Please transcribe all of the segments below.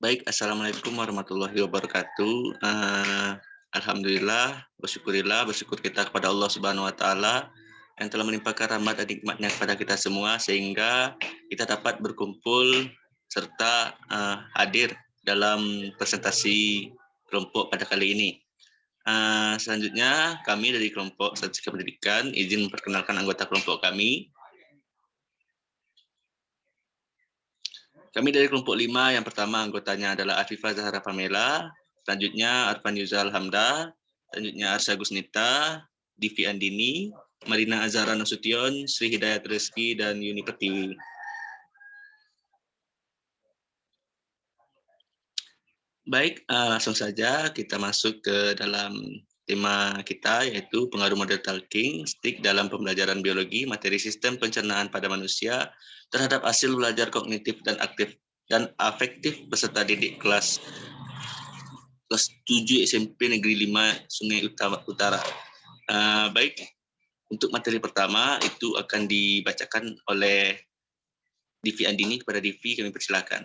Baik, assalamualaikum warahmatullahi wabarakatuh. Alhamdulillah, bersyukur kita kepada Allah Subhanahu Wa Taala yang telah melimpahkan rahmat dan nikmatnya kepada kita semua sehingga kita dapat berkumpul serta hadir dalam presentasi kelompok pada kali ini. Selanjutnya kami dari kelompok Statistika Pendidikan izin memperkenalkan anggota kelompok kami. Kami dari kelompok 5, yang pertama anggotanya adalah Afifah Zahra Pamela, selanjutnya Arfan Yuzal Hamda, selanjutnya Arsya Gusnita, Divi Andini, Marina Azhara Nasution, Sri Hidayat Rizki, dan Yuni Pertiwi. Baik, langsung saja kita masuk ke dalam tema kita, yaitu pengaruh model talking stick dalam pembelajaran biologi, materi sistem pencernaan pada manusia terhadap hasil belajar kognitif dan aktif dan afektif peserta didik kelas 7 SMP Negeri 5 Sungai Utara. Baik, untuk materi pertama itu akan dibacakan oleh Divi Andini. Kepada Divi kami persilakan.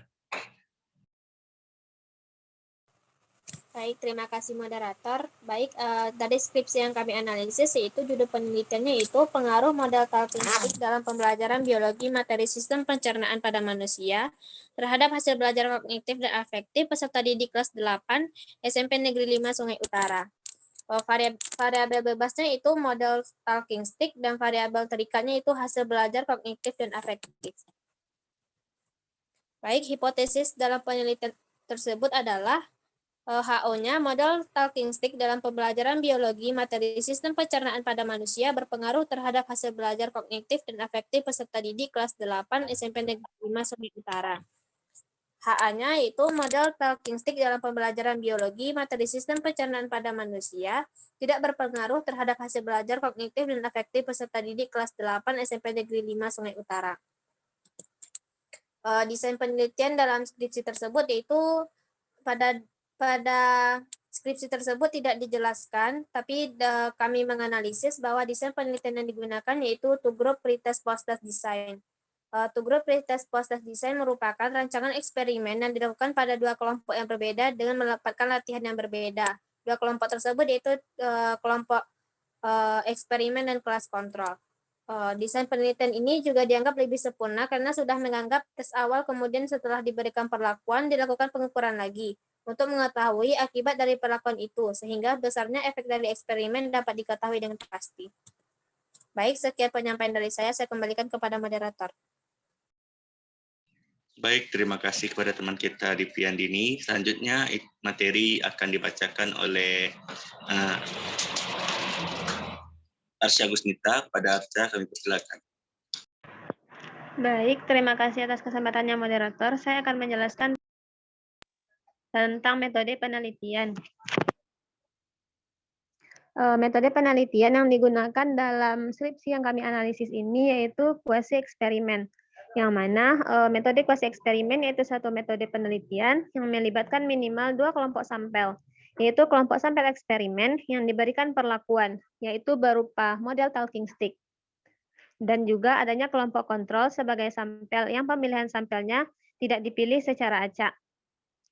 Baik, terima kasih moderator. Baik, dari skripsi yang kami analisis yaitu judul penelitiannya itu pengaruh model talking stick dalam pembelajaran biologi materi sistem pencernaan pada manusia terhadap hasil belajar kognitif dan afektif peserta didik kelas 8 SMP Negeri 5 Sungai Utara. Variabel bebasnya itu model talking stick dan variabel terikatnya itu hasil belajar kognitif dan afektif. Baik, hipotesis dalam penelitian tersebut adalah HO-nya, model talking stick dalam pembelajaran biologi materi sistem pencernaan pada manusia berpengaruh terhadap hasil belajar kognitif dan afektif peserta didik kelas 8 SMP Negeri 5 Sungai Utara. HA-nya yaitu model talking stick dalam pembelajaran biologi materi sistem pencernaan pada manusia tidak berpengaruh terhadap hasil belajar kognitif dan afektif peserta didik kelas 8 SMP Negeri 5 Sungai Utara. Desain penelitian dalam skripsi tersebut yaitu pada skripsi tersebut tidak dijelaskan, tapi kami menganalisis bahwa desain penelitian yang digunakan yaitu two group pretest post-test design. Two group pretest post-test design merupakan rancangan eksperimen yang dilakukan pada dua kelompok yang berbeda dengan mendapatkan latihan yang berbeda. Dua kelompok tersebut yaitu kelompok eksperimen dan kelas kontrol. Desain penelitian ini juga dianggap lebih sempurna karena sudah menganggap tes awal, kemudian setelah diberikan perlakuan dilakukan pengukuran lagi untuk mengetahui akibat dari perlakuan itu, sehingga besarnya efek dari eksperimen dapat diketahui dengan pasti. Baik, sekian penyampaian dari saya kembalikan kepada moderator. Baik, terima kasih kepada teman kita Divi Andini. Selanjutnya materi akan dibacakan oleh Arsya Gusnita. Kepada Arsya kami persilakan. Baik, terima kasih atas kesempatannya moderator. Saya akan menjelaskan tentang metode penelitian. Metode penelitian yang digunakan dalam skripsi yang kami analisis ini yaitu kuasi eksperimen. Yang mana metode kuasi eksperimen yaitu satu metode penelitian yang melibatkan minimal dua kelompok sampel, yaitu kelompok sampel eksperimen yang diberikan perlakuan, yaitu berupa model talking stick. Dan juga adanya kelompok kontrol sebagai sampel yang pemilihan sampelnya tidak dipilih secara acak.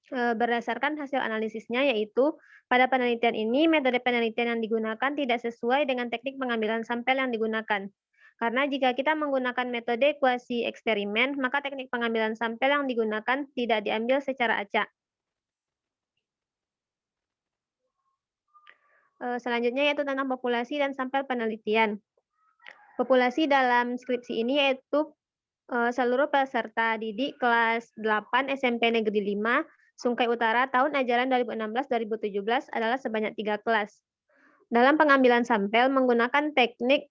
Berdasarkan hasil analisisnya yaitu pada penelitian ini metode penelitian yang digunakan tidak sesuai dengan teknik pengambilan sampel yang digunakan. Karena jika kita menggunakan metode kuasi eksperimen, maka teknik pengambilan sampel yang digunakan tidak diambil secara acak. Selanjutnya yaitu tentang populasi dan sampel penelitian. Populasi dalam skripsi ini yaitu seluruh peserta didik kelas 8 SMP Negeri 5 Sungai Utara tahun ajaran 2016-2017 adalah sebanyak 3 kelas. Dalam pengambilan sampel menggunakan teknik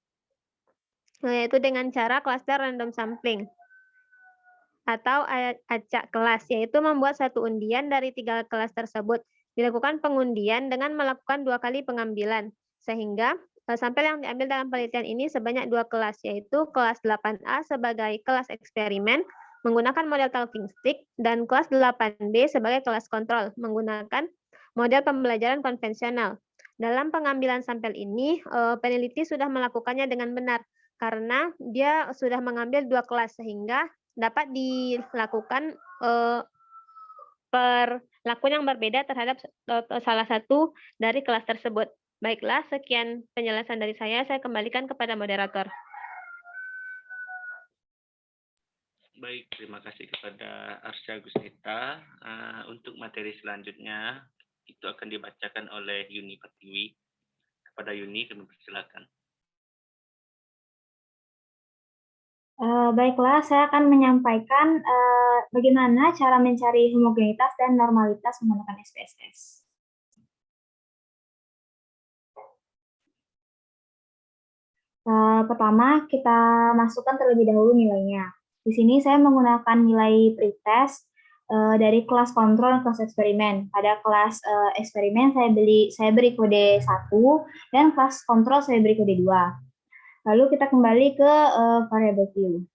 yaitu dengan cara cluster random sampling atau acak kelas, yaitu membuat satu undian dari 3 kelas tersebut. Dilakukan pengundian dengan melakukan 2 kali pengambilan, sehingga sampel yang diambil dalam penelitian ini sebanyak 2 kelas, yaitu kelas 8A sebagai kelas eksperimen menggunakan model talking stick dan kelas 8B sebagai kelas kontrol menggunakan model pembelajaran konvensional. Dalam pengambilan sampel ini, peneliti sudah melakukannya dengan benar karena dia sudah mengambil 2 kelas sehingga dapat dilakukan perlakuan yang berbeda terhadap salah satu dari kelas tersebut. Baiklah, sekian penjelasan dari saya kembalikan kepada moderator. Baik, terima kasih kepada Arsya Gusnita. Untuk materi selanjutnya, itu akan dibacakan oleh Yuni Pertiwi. Kepada Yuni, kami persilakan. Baiklah, saya akan menyampaikan bagaimana cara mencari homogenitas dan normalitas menggunakan SPSS. Pertama, kita masukkan terlebih dahulu nilainya. Di sini saya menggunakan nilai pretest dari kelas kontrol dan kelas eksperimen. Pada kelas eksperimen saya beri kode 1 dan kelas kontrol saya beri kode 2. Lalu kita kembali ke variable Q.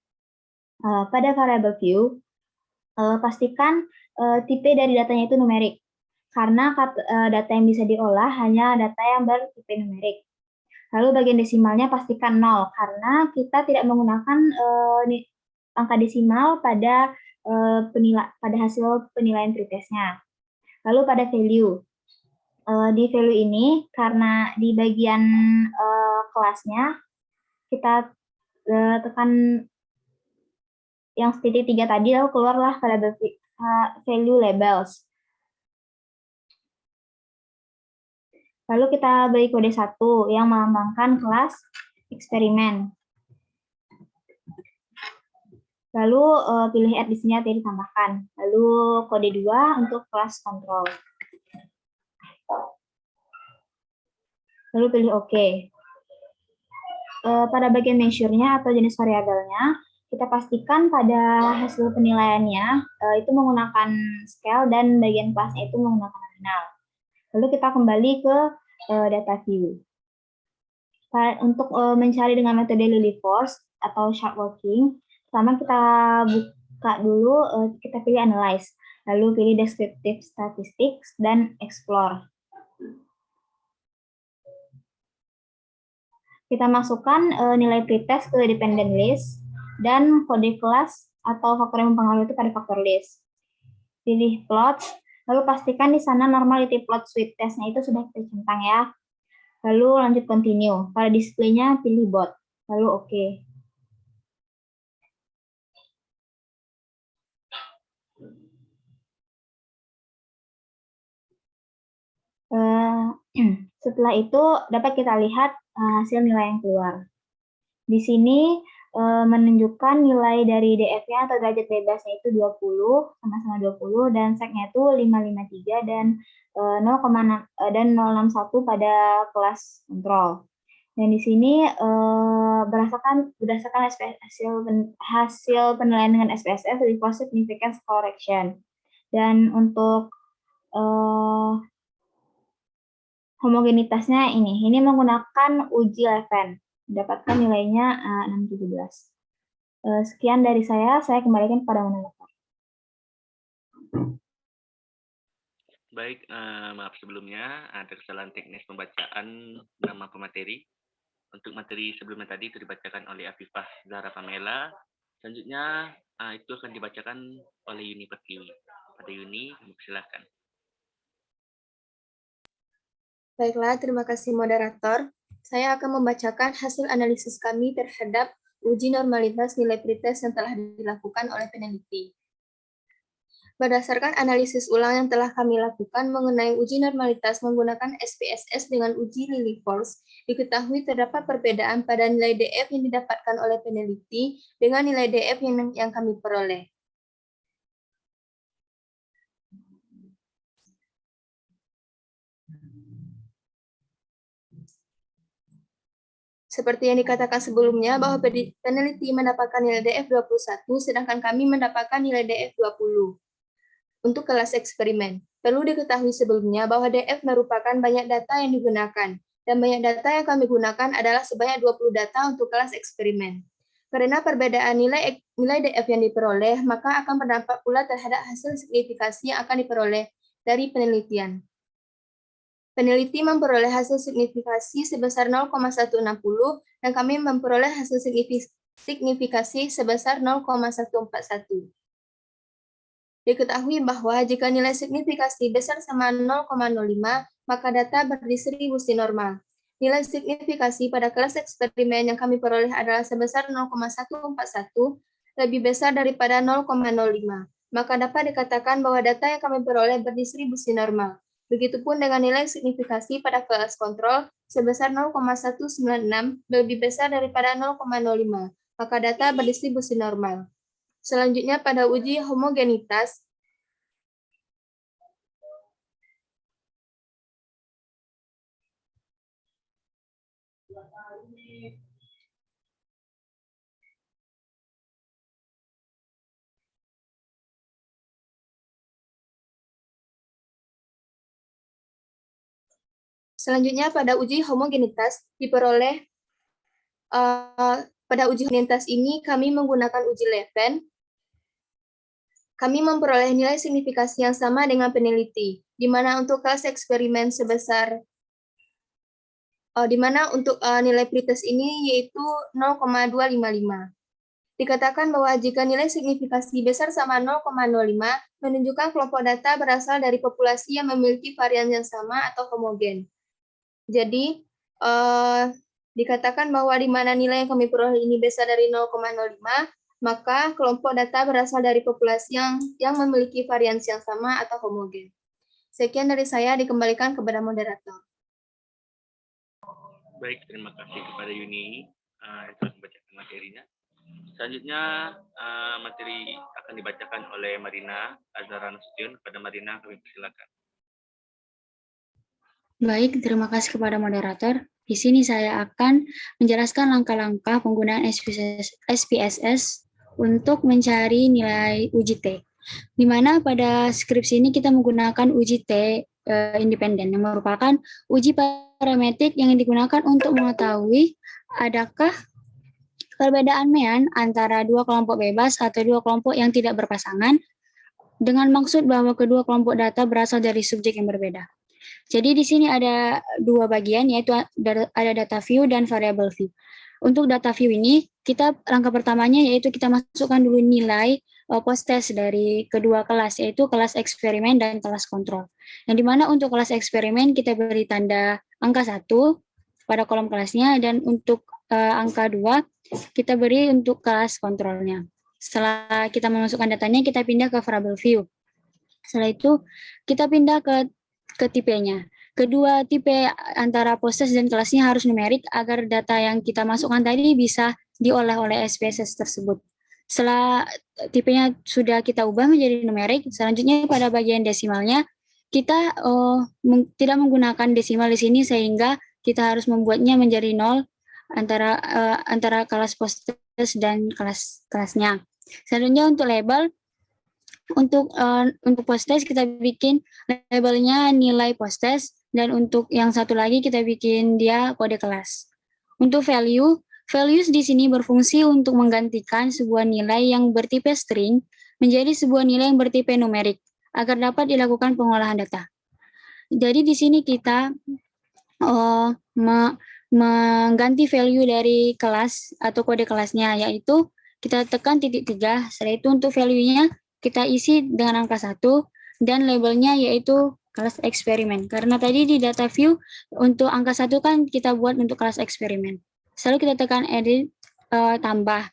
Pada variable Q, pastikan tipe dari datanya itu numerik. Karena data yang bisa diolah hanya data yang bertipe numerik. Lalu bagian desimalnya pastikan 0, karena kita tidak menggunakan angka desimal pada hasil penilaian pretestnya. Lalu pada value. Di value ini, karena di bagian kelasnya, kita tekan yang titik 3 tadi, lalu keluarlah pada value labels. Lalu kita beri kode 1 yang melambangkan kelas eksperimen. Lalu pilih add di sini atau ditambahkan. Lalu kode 2 untuk kelas kontrol. Lalu pilih OK. Pada bagian measure-nya atau jenis variabelnya, kita pastikan pada hasil penilaiannya itu menggunakan scale dan bagian kelasnya itu menggunakan nominal. Lalu kita kembali ke data view. Untuk mencari dengan metode Lily-Force atau sharp working, pertama kita buka dulu, kita pilih analyze, lalu pilih descriptive statistics dan explore. Kita masukkan nilai pretest ke dependent list dan kode kelas atau faktor yang mempengaruhi itu pada faktor list. Pilih plot. Lalu pastikan di sana normality plot sweep test-nya itu sudah kita centang ya. Lalu lanjut continue. Pada display-nya pilih bot. Lalu OK. Setelah itu dapat kita lihat hasil nilai yang keluar. Di sini menunjukkan nilai dari DF-nya atau derajat bebasnya itu 20, sama-sama 20, dan sec-nya itu 553 dan 061 pada kelas kontrol. Dan di sini berdasarkan hasil penilaian dengan SPSS, Reverse Significance Correction. Dan untuk homogenitasnya ini menggunakan uji Leven. Mendapatkan nilainya 617. Sekian dari saya kembalikan kepada moderator. Baik, maaf sebelumnya ada kesalahan teknis pembacaan nama pemateri. Untuk materi sebelumnya tadi itu dibacakan oleh Afifah Zahra Pamela. Selanjutnya itu akan dibacakan oleh Yuni Pertiwi. Pada Yuni, silakan. Baiklah, terima kasih moderator. Saya akan membacakan hasil analisis kami terhadap uji normalitas nilai pretest yang telah dilakukan oleh peneliti. Berdasarkan analisis ulang yang telah kami lakukan mengenai uji normalitas menggunakan SPSS dengan uji Lily-Force, diketahui terdapat perbedaan pada nilai DF yang didapatkan oleh peneliti dengan nilai DF yang kami peroleh. Seperti yang dikatakan sebelumnya, bahwa peneliti mendapatkan nilai DF 21, sedangkan kami mendapatkan nilai DF 20 untuk kelas eksperimen. Perlu diketahui sebelumnya bahwa DF merupakan banyak data yang digunakan, dan banyak data yang kami gunakan adalah sebanyak 20 data untuk kelas eksperimen. Karena perbedaan nilai DF yang diperoleh, maka akan berdampak pula terhadap hasil signifikasi yang akan diperoleh dari penelitian. Peneliti memperoleh hasil signifikasi sebesar 0,160 dan kami memperoleh hasil signifikasi sebesar 0,141. Diketahui bahwa jika nilai signifikasi besar sama 0,05, maka data berdistribusi normal. Nilai signifikasi pada kelas eksperimen yang kami peroleh adalah sebesar 0,141, lebih besar daripada 0,05. Maka dapat dikatakan bahwa data yang kami peroleh berdistribusi normal. Begitupun dengan nilai signifikasi pada kelas kontrol sebesar 0,196, lebih besar daripada 0,05. Maka data berdistribusi normal. Selanjutnya pada uji homogenitas, diperoleh pada uji homogenitas ini kami menggunakan uji Leven. Kami memperoleh nilai signifikasi yang sama dengan peneliti, di mana untuk kelas eksperimen sebesar nilai pretest ini yaitu 0,255. Dikatakan bahwa jika nilai signifikasi besar sama 0,05 menunjukkan kelompok data berasal dari populasi yang memiliki varian yang sama atau homogen. Jadi dikatakan bahwa di mana nilai yang kami peroleh ini besar dari 0,05, maka kelompok data berasal dari populasi yang memiliki variansi yang sama atau homogen. Sekian dari saya, dikembalikan kepada moderator. Baik, terima kasih kepada Yuni yang telah membacakan materinya. Selanjutnya materi akan dibacakan oleh Marina Azhara Nasution. Kepada Marina kami persilakan. Baik, terima kasih kepada moderator. Di sini saya akan menjelaskan langkah-langkah penggunaan SPSS untuk mencari nilai uji T. Di mana pada skripsi ini kita menggunakan uji T independen, yang merupakan uji parametrik yang digunakan untuk mengetahui adakah perbedaan mean antara dua kelompok bebas atau dua kelompok yang tidak berpasangan, dengan maksud bahwa kedua kelompok data berasal dari subjek yang berbeda. Jadi di sini ada dua bagian, yaitu ada data view dan variable view. Untuk data view ini, langkah pertamanya yaitu kita masukkan dulu nilai post-test dari kedua kelas, yaitu kelas eksperimen dan kelas kontrol. Yang dimana untuk kelas eksperimen kita beri tanda angka 1 pada kolom kelasnya, dan untuk angka 2 kita beri untuk kelas kontrolnya. Setelah kita memasukkan datanya, kita pindah ke variable view. Setelah itu, kita pindah ke tipenya. Kedua tipe antara post-test dan kelasnya harus numerik agar data yang kita masukkan tadi bisa diolah oleh SPSS tersebut. Setelah tipenya sudah kita ubah menjadi numerik, selanjutnya pada bagian desimalnya kita tidak menggunakan desimal di sini, sehingga kita harus membuatnya menjadi 0 antara kelas post-test dan kelasnya. Selanjutnya untuk label, untuk post-test kita bikin labelnya nilai post-test, dan untuk yang satu lagi kita bikin dia kode kelas. Untuk values di sini berfungsi untuk menggantikan sebuah nilai yang bertipe string menjadi sebuah nilai yang bertipe numerik agar dapat dilakukan pengolahan data. Jadi di sini kita mengganti value dari kelas atau kode kelasnya, yaitu kita tekan titik 3. Setelah itu untuk value-nya kita isi dengan angka 1 dan labelnya yaitu kelas eksperimen. Karena tadi di data view untuk angka 1 kan kita buat untuk kelas eksperimen. Selalu kita tekan edit tambah.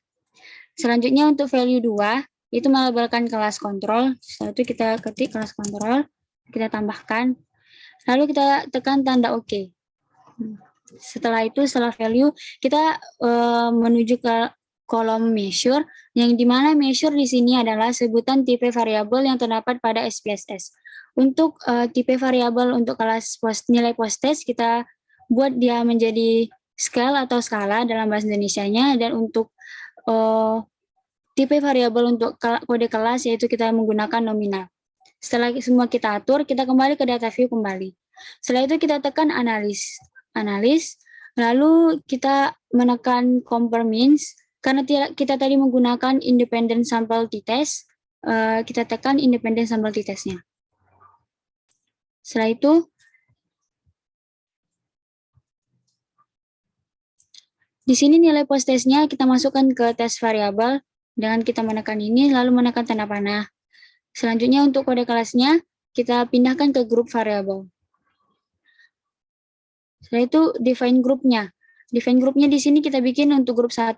Selanjutnya untuk value 2 itu melabelkan kelas kontrol. Setelah itu kita ketik kelas kontrol, kita tambahkan. Lalu kita tekan tanda OK. Setelah itu, setelah value, kita menuju ke kolom measure, yang dimana measure di sini adalah sebutan tipe variabel yang terdapat pada SPSS. Untuk tipe variabel untuk kelas nilai post-test, kita buat dia menjadi scale atau skala dalam bahasa Indonesianya, dan untuk tipe variabel untuk kode kelas yaitu kita menggunakan nominal. Setelah semua kita atur, kita kembali ke data view kembali. Setelah itu kita tekan analis, lalu kita menekan compare means. Karena kita tadi menggunakan independent sample t-test, kita tekan independent sample t-testnya. Setelah itu, di sini nilai post-testnya kita masukkan ke tes variabel dengan kita menekan ini, lalu menekan tanda panah. Selanjutnya untuk kode kelasnya, kita pindahkan ke grup variabel. Setelah itu define grupnya. Define grupnya di sini kita bikin untuk grup 1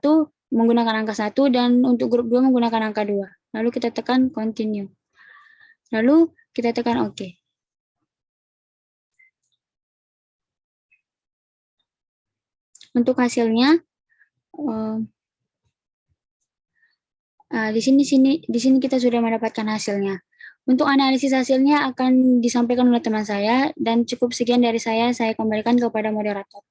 menggunakan angka 1 dan untuk grup 2 menggunakan angka 2. Lalu kita tekan continue. Lalu kita tekan OK. Untuk hasilnya, di sini kita sudah mendapatkan hasilnya. Untuk analisis hasilnya akan disampaikan oleh teman saya, dan cukup sekian dari saya kembalikan kepada moderator.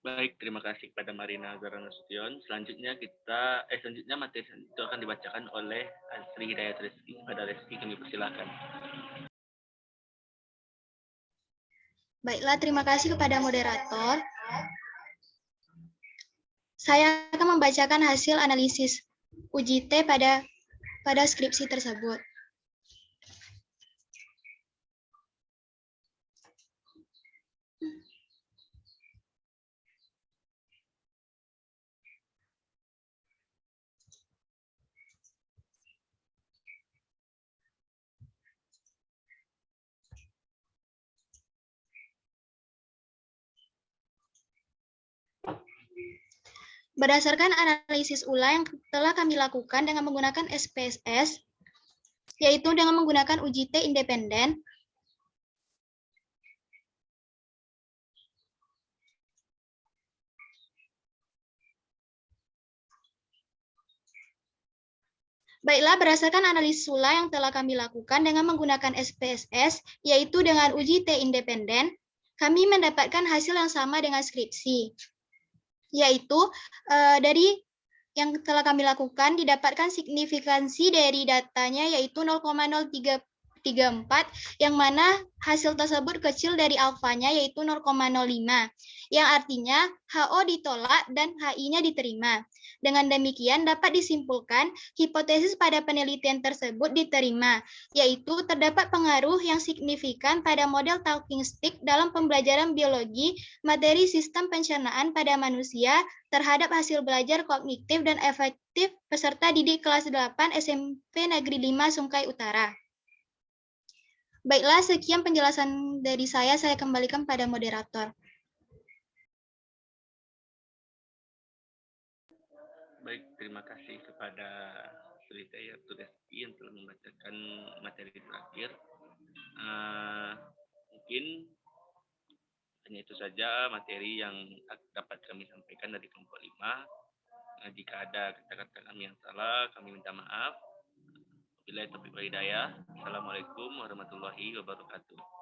Baik, terima kasih kepada Marina Zara Nasution. Selanjutnya materi itu akan dibacakan oleh Sri Hidayat Rizky. Pada Rizky kami persilakan. Baiklah, terima kasih kepada moderator. Saya akan membacakan hasil analisis uji T pada skripsi tersebut. Berdasarkan analisis ulang yang telah kami lakukan dengan menggunakan SPSS, yaitu dengan menggunakan uji T independen, baiklah, berdasarkan analisis ulang yang telah kami lakukan dengan menggunakan SPSS, yaitu dengan uji T independen, kami mendapatkan hasil yang sama dengan skripsi, yaitu dari yang telah kami lakukan didapatkan signifikansi dari datanya yaitu 0,034, yang mana hasil tersebut kecil dari alfanya yaitu 0,05, yang artinya HO ditolak dan HI-nya diterima. Dengan demikian dapat disimpulkan hipotesis pada penelitian tersebut diterima, yaitu terdapat pengaruh yang signifikan pada model talking stick dalam pembelajaran biologi materi sistem pencernaan pada manusia terhadap hasil belajar kognitif dan efektif peserta didik kelas 8 SMP Negeri 5 Sungkai Utara. Baiklah, sekian penjelasan dari saya kembalikan pada moderator. Baik, terima kasih kepada Sri Hidayat Rizky yang telah membacakan materi terakhir. Mungkin hanya itu saja materi yang dapat kami sampaikan dari kelompok 5. Jika ada kata-kata kami yang salah, kami minta maaf. Wabillahi taufiq wal hidayah. Assalamualaikum warahmatullahi wabarakatuh.